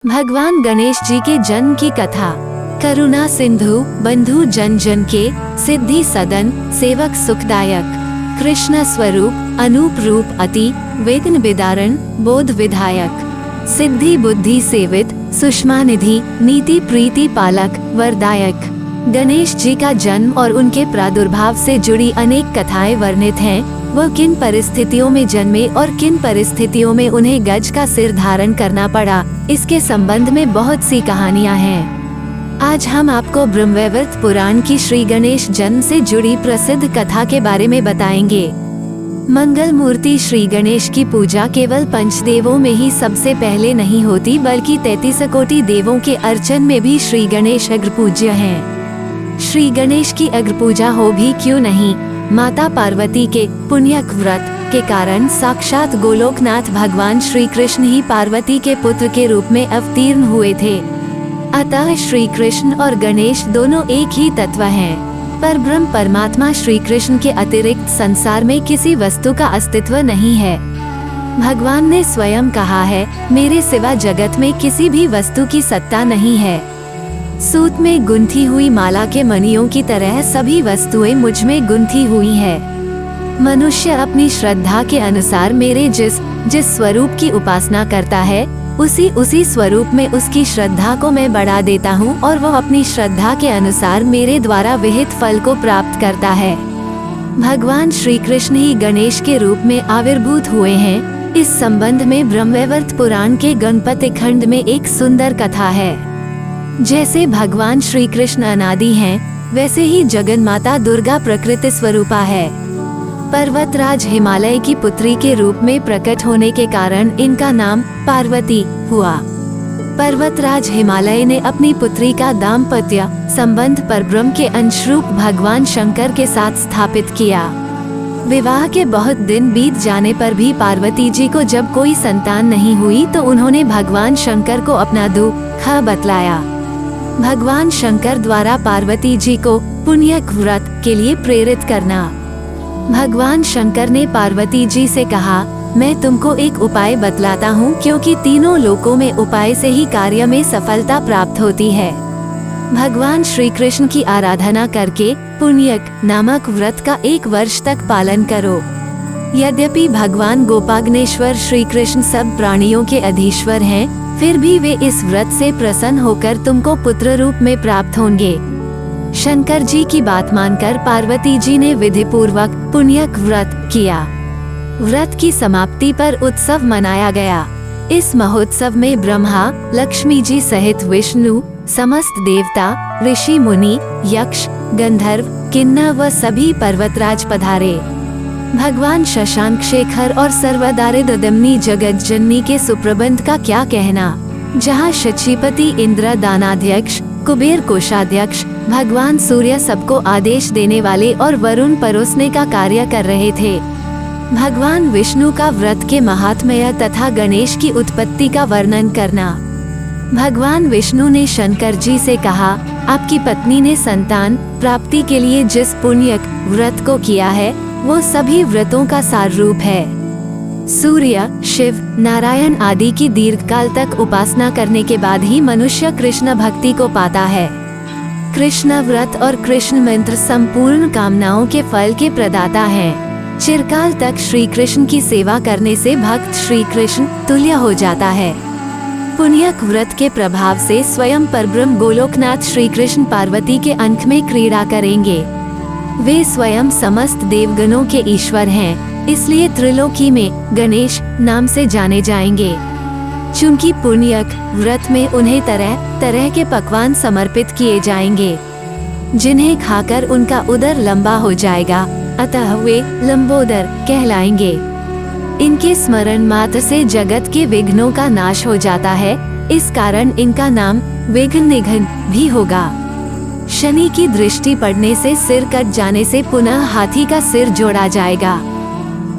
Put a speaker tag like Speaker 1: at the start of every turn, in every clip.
Speaker 1: भगवान गणेश जी के जन्म की कथा। करुणा सिंधु बंधु जन जन के, सिद्धि सदन सेवक सुखदायक। कृष्ण स्वरूप अनूप रूप अति, वेदन विदारण बोध विधायक। सिद्धि बुद्धि सेवित सुषमा निधि, नीति प्रीति पालक वरदायक। गणेश जी का जन्म और उनके प्रादुर्भाव से जुड़ी अनेक कथाएं वर्णित हैं। वह किन परिस्थितियों में जन्मे और किन परिस्थितियों में उन्हें गज का सिर धारण करना पड़ा, इसके संबंध में बहुत सी कहानियां हैं। आज हम आपको ब्रह्मवैवर्त पुराण की श्री गणेश जन्म से जुड़ी प्रसिद्ध कथा के बारे में बताएंगे। मंगल मूर्ति श्री गणेश की पूजा केवल पंचदेवों में ही सबसे पहले नहीं होती, बल्कि 33 कोटि देवों के अर्चन में भी श्री गणेश अग्रपूज्य हैं। श्री गणेश की अग्रपूजा हो भी क्यों नहीं, माता पार्वती के पुण्यक व्रत के कारण साक्षात गोलोकनाथ भगवान श्री कृष्ण ही पार्वती के पुत्र के रूप में अवतीर्ण हुए थे। अतः श्री कृष्ण और गणेश दोनों एक ही तत्व हैं। पर ब्रह्म परमात्मा श्री कृष्ण के अतिरिक्त संसार में किसी वस्तु का अस्तित्व नहीं है। भगवान ने स्वयं कहा है, मेरे सिवा जगत में किसी भी वस्तु की सत्ता नहीं है। सूत में गुंथी हुई माला के मणियों की तरह सभी वस्तुएं मुझ में गुंथी हुई है। मनुष्य अपनी श्रद्धा के अनुसार मेरे जिस स्वरूप की उपासना करता है, उसी स्वरूप में उसकी श्रद्धा को मैं बढ़ा देता हूँ और वह अपनी श्रद्धा के अनुसार मेरे द्वारा विहित फल को प्राप्त करता है। भगवान श्री कृष्ण ही गणेश के रूप में आविर्भूत हुए हैं। इस संबंध में ब्रह्मवैवर्त पुराण के गणपति खंड में एक सुंदर कथा है। जैसे भगवान श्री कृष्ण अनादि हैं, वैसे ही जगन माता दुर्गा प्रकृति स्वरूपा है। पर्वतराज हिमालय की पुत्री के रूप में प्रकट होने के कारण इनका नाम पार्वती हुआ। पर्वतराज हिमालय ने अपनी पुत्री का दाम्पत्य संबंध परब्रह्म के अंशरूप भगवान शंकर के साथ स्थापित किया। विवाह के बहुत दिन बीत जाने पर भी पार्वती जी को जब कोई संतान नहीं हुई, तो उन्होंने भगवान शंकर को अपना दुख बतलाया। भगवान शंकर द्वारा पार्वती जी को पुण्यक व्रत के लिए प्रेरित करना। भगवान शंकर ने पार्वती जी से कहा, मैं तुमको एक उपाय बतलाता हूँ, क्योंकि तीनों लोकों में उपाय से ही कार्य में सफलता प्राप्त होती है। भगवान श्री कृष्ण की आराधना करके पुण्यक नामक व्रत का 1 वर्ष तक पालन करो। यद्यपि भगवान गोपाग्नेश्वर श्री कृष्ण सब प्राणियों के अधीश्वर हैं, फिर भी वे इस व्रत से प्रसन्न होकर तुमको पुत्र रूप में प्राप्त होंगे। शंकर जी की बात मानकर पार्वती जी ने विधि पूर्वक पुण्यक व्रत किया। व्रत की समाप्ति पर उत्सव मनाया गया। इस महोत्सव में ब्रह्मा, लक्ष्मी जी सहित विष्णु, समस्त देवता, ऋषि मुनि, यक्ष, गंधर्व, किन्नर व सभी पर्वतराज पधारे। भगवान शशांक शेखर और सर्वदारिद्रदमनी जगत जननी के सुप्रबंध का क्या कहना। जहाँ शचीपति इंद्र दानाध्यक्ष, कुबेर कोषाध्यक्ष, भगवान सूर्य सबको आदेश देने वाले और वरुण परोसने का कार्य कर रहे थे। भगवान विष्णु का व्रत के महात्म्य तथा गणेश की उत्पत्ति का वर्णन करना। भगवान विष्णु ने शंकर जी से कहा, आपकी पत्नी ने संतान प्राप्ति के लिए जिस पुण्यक व्रत को किया है, वो सभी व्रतों का सार रूप है। सूर्य, शिव, नारायण आदि की दीर्घकाल तक उपासना करने के बाद ही मनुष्य कृष्ण भक्ति को पाता है। कृष्ण व्रत और कृष्ण मंत्र संपूर्ण कामनाओं के फल के प्रदाता हैं। चिरकाल तक श्री कृष्ण की सेवा करने से भक्त श्री कृष्ण तुल्य हो जाता है। पुण्यक व्रत के प्रभाव से स्वयं परब्रह्म गोलोकनाथ श्री कृष्ण पार्वती के अंक में क्रीड़ा करेंगे। वे स्वयं समस्त देवगणों के ईश्वर हैं, इसलिए त्रिलोकी में गणेश नाम से जाने जाएंगे। चूंकि पुण्यक व्रत में उन्हें तरह तरह के पकवान समर्पित किए जाएंगे, जिन्हें खाकर उनका उदर लंबा हो जाएगा, अतः वे लंबोदर कहलाएंगे। इनके स्मरण मात्र से जगत के विघ्नों का नाश हो जाता है, इस कारण इनका नाम विघ्न निघन भी होगा। शनि की दृष्टि पड़ने से सिर कट जाने से पुनः हाथी का सिर जोड़ा जाएगा,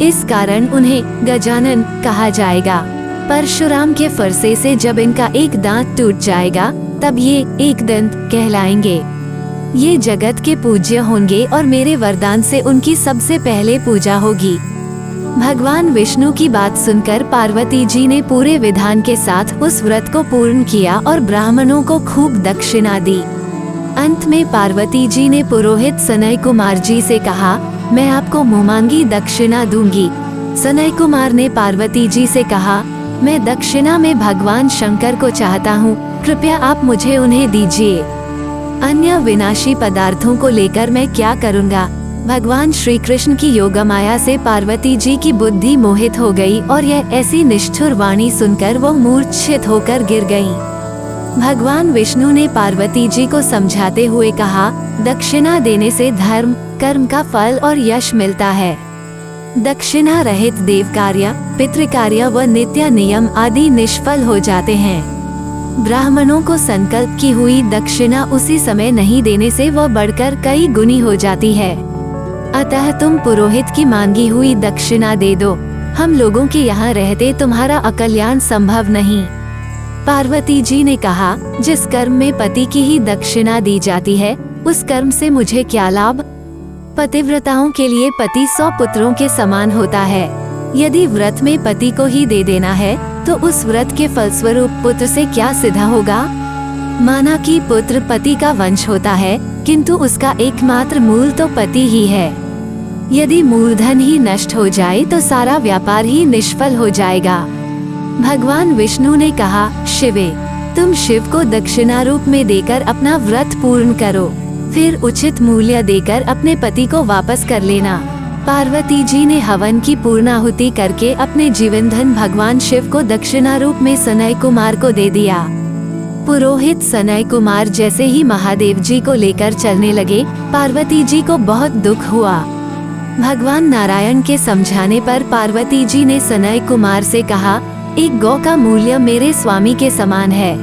Speaker 1: इस कारण उन्हें गजानन कहा जाएगा। परशुराम के फरसे से जब इनका एक दांत टूट जाएगा, तब ये एक दंत कहलाएंगे। ये जगत के पूज्य होंगे और मेरे वरदान से उनकी सबसे पहले पूजा होगी। भगवान विष्णु की बात सुनकर पार्वती जी ने पूरे विधान के साथ उस व्रत को पूर्ण किया और ब्राह्मणों को खूब दक्षिणा दी। अंत में पार्वती जी ने पुरोहित सनय कुमार जी से कहा, मैं आपको मुंहमांगी दक्षिणा दूंगी। सनय कुमार ने पार्वती जी से कहा, मैं दक्षिणा में भगवान शंकर को चाहता हूँ, कृपया आप मुझे उन्हें दीजिए। अन्य विनाशी पदार्थों को लेकर मैं क्या करूँगा। भगवान श्री कृष्ण की योगमाया से पार्वती जी की बुद्धि मोहित हो गई और यह ऐसी निष्ठुर वाणी सुनकर वो मूर्छित होकर गिर गईं। भगवान विष्णु ने पार्वती जी को समझाते हुए कहा, दक्षिणा देने से धर्म, कर्म का फल और यश मिलता है। दक्षिणा रहित देव कार्य, पितृकार्य व नित्य नियम आदि निष्फल हो जाते हैं। ब्राह्मणों को संकल्प की हुई दक्षिणा उसी समय नहीं देने से वह बढ़कर कई गुनी हो जाती है। अतः तुम पुरोहित की मांगी हुई दक्षिणा दे दो। हम लोगों के यहाँ रहते तुम्हारा अकल्याण संभव नहीं। पार्वती जी ने कहा, जिस कर्म में पति की ही दक्षिणा दी जाती है, उस कर्म से मुझे क्या लाभ। पतिव्रताओं के लिए पति 100 पुत्रों के समान होता है। यदि व्रत में पति को ही दे देना है तो उस व्रत के फलस्वरूप पुत्र से क्या सिद्ध होगा। माना कि पुत्र पति का वंश होता है, किंतु उसका एकमात्र मूल तो पति ही है। यदि मूलधन ही नष्ट हो जाए तो सारा व्यापार ही निष्फल हो जाएगा। भगवान विष्णु ने कहा, शिवे, तुम शिव को दक्षिणा रूप में देकर अपना व्रत पूर्ण करो, फिर उचित मूल्य देकर अपने पति को वापस कर लेना। पार्वती जी ने हवन की पूर्णाहुति करके अपने जीवन धन भगवान शिव को दक्षिणा रूप में सनय कुमार को दे दिया। पुरोहित सनय कुमार जैसे ही महादेव जी को लेकर चलने लगे, पार्वती जी को बहुत दुख हुआ। भगवान नारायण के समझाने पर पार्वती जी ने सनय कुमार से कहा, एक गौ का मूल्य मेरे स्वामी के समान है।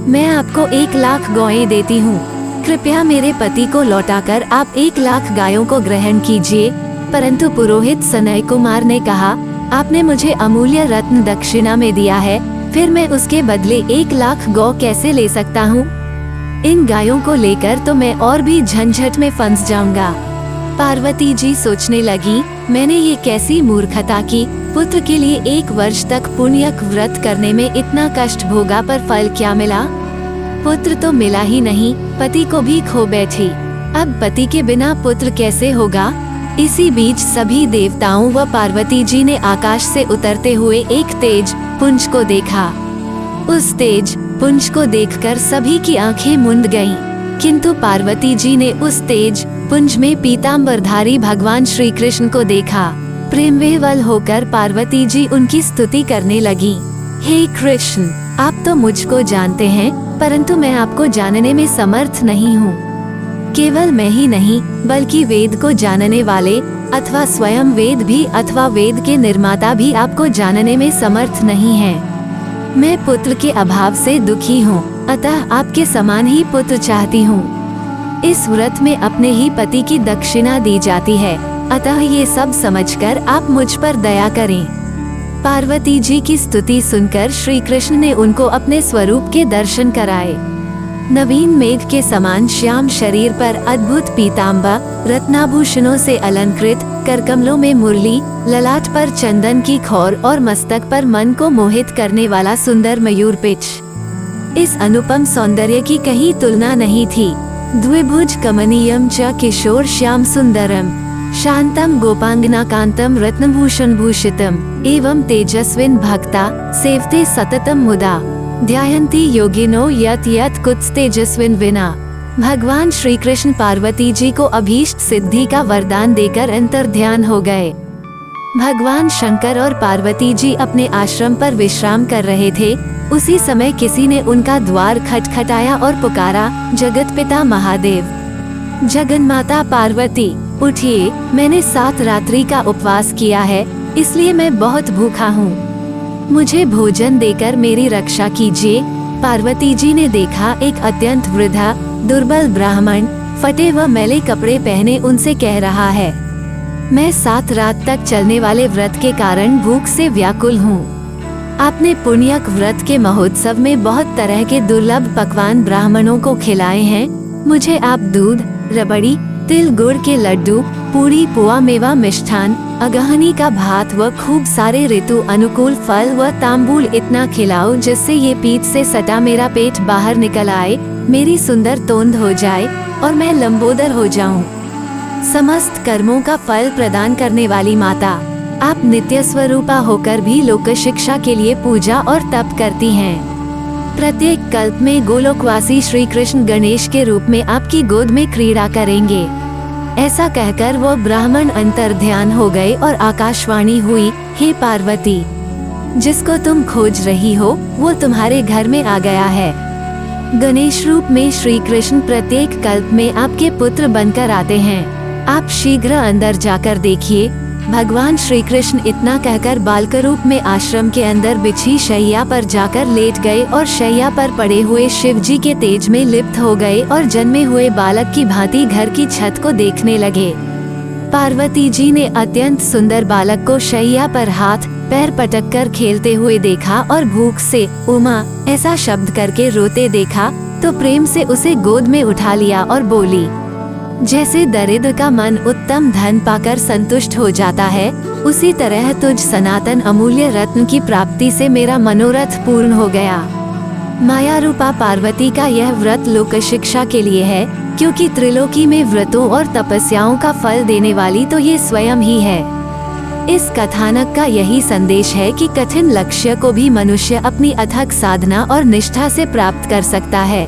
Speaker 1: मैं आपको 1 लाख गौएं देती हूँ। कृपया मेरे पति को लौटाकर आप 1 लाख गायों को ग्रहण कीजिए। परंतु पुरोहित सनय कुमार ने कहा, आपने मुझे अमूल्य रत्न दक्षिणा में दिया है, फिर मैं उसके बदले 1 लाख गौ कैसे ले सकता हूँ। इन गायों को लेकर तो मैं और भी झंझट में फंस जाऊंगा। पार्वती जी सोचने लगी, मैंने ये कैसी मूर्खता की। पुत्र के लिए 1 वर्ष तक पुण्यक व्रत करने में इतना कष्ट भोगा, पर फल क्या मिला। पुत्र तो मिला ही नहीं, पति को भी खो बैठी। अब पति के बिना पुत्र कैसे होगा। इसी बीच सभी देवताओं व पार्वती जी ने आकाश से उतरते हुए एक तेज पुंज को देखा। उस तेज पुंज को देखकर सभी की आंखें मूंद गईं, किंतु पार्वती जी ने उस तेज पुंज में पीतांबरधारी भगवान श्री कृष्ण को देखा। प्रेम विह्वल होकर पार्वती जी उनकी स्तुति करने लगी। हे कृष्ण, आप तो मुझको जानते हैं, परंतु मैं आपको जानने में समर्थ नहीं हूँ। केवल मैं ही नहीं, बल्कि वेद को जानने वाले अथवा स्वयं वेद भी अथवा वेद के निर्माता भी आपको जानने में समर्थ नहीं हैं। मैं पुत्र के अभाव से दुखी हूँ, अतः आपके समान ही पुत्र चाहती हूँ। इस व्रत में अपने ही पति की दक्षिणा दी जाती है, अतः ये सब समझकर आप मुझ पर दया करें। पार्वती जी की स्तुति सुनकर श्री कृष्ण ने उनको अपने स्वरूप के दर्शन कराए। नवीन मेघ के समान श्याम शरीर पर अद्भुत पीतांबर, रत्नाभूषणों से अलंकृत, करकमलों में मुरली, ललाट पर चंदन की खौर और मस्तक पर मन को मोहित करने वाला सुंदर मयूर पिच। इस अनुपम सौंदर्य की कहीं तुलना नहीं थी। द्विभुज कमनीयम च किशोर श्याम सुंदरम, शांतम गोपांगना कांतम रत्नभूषण भूषितम, एवं तेजस्विन भक्ता सेवते सततम मुदा, ध्यायन्ति योगिनो यत यत कुछ तेजस्विन विना। भगवान श्री कृष्ण पार्वती जी को अभीष्ट सिद्धि का वरदान देकर अंतर्ध्यान हो गए। भगवान शंकर और पार्वती जी अपने आश्रम पर विश्राम कर रहे थे। उसी समय किसी ने उनका द्वार खटखटाया और पुकारा, जगत पिता महादेव, जगन्माता पार्वती, उठिए, मैंने 7 रात्रि का उपवास किया है, इसलिए मैं बहुत भूखा हूँ। मुझे भोजन देकर मेरी रक्षा कीजिए। पार्वती जी ने देखा एक अत्यंत वृद्धा दुर्बल ब्राह्मण फटे व मैले कपड़े पहने उनसे कह रहा है, मैं 7 रात तक चलने वाले व्रत के कारण भूख से व्याकुल हूँ। आपने पुण्यक व्रत के महोत्सव में बहुत तरह के दुर्लभ पकवान ब्राह्मणों को खिलाए हैं। मुझे आप दूध, रबड़ी, तिल गुड़ के लड्डू, पूरी, पुआ, मेवा, मिष्ठान, अगहनी का भात व खूब सारे ऋतु अनुकूल फल व तांबूल इतना खिलाओ जिससे ये पीठ से सटा मेरा पेट बाहर निकल आए, मेरी सुंदर तोंद हो जाए और मैं लंबोदर हो जाऊं। समस्त कर्मों का फल प्रदान करने वाली माता, आप नित्य स्वरूपा होकर भी लोक शिक्षा के लिए पूजा और तप करती हैं। प्रत्येक कल्प में गोलोकवासी श्री कृष्ण गणेश के रूप में आपकी गोद में क्रीड़ा करेंगे। ऐसा कहकर वो ब्राह्मण अंतर ध्यान हो गए और आकाशवाणी हुई, हे पार्वती, जिसको तुम खोज रही हो वो तुम्हारे घर में आ गया है। गणेश रूप में श्री कृष्ण प्रत्येक कल्प में आपके पुत्र बनकर आते हैं। आप शीघ्र अंदर जाकर देखिए। भगवान श्री कृष्ण इतना कहकर बालक रूप में आश्रम के अंदर बिछी शैया पर जाकर लेट गए और शैया पर पड़े हुए शिव जी के तेज में लिप्त हो गए और जन्मे हुए बालक की भांति घर की छत को देखने लगे। पार्वती जी ने अत्यंत सुंदर बालक को शैया पर हाथ पैर पटक कर खेलते हुए देखा और भूख से उमा ऐसा शब्द करके रोते देखा तो प्रेम से उसे गोद में उठा लिया और बोली, जैसे दरिद्र का मन उत्तम धन पाकर संतुष्ट हो जाता है, उसी तरह तुझ सनातन अमूल्य रत्न की प्राप्ति से मेरा मनोरथ पूर्ण हो गया। माया रूपा पार्वती का यह व्रत लोक शिक्षा के लिए है, क्योंकि त्रिलोकी में व्रतों और तपस्याओं का फल देने वाली तो ये स्वयं ही है। इस कथानक का यही संदेश है कि कठिन लक्ष्य को भी मनुष्य अपनी अथक साधना और निष्ठा से प्राप्त कर सकता है।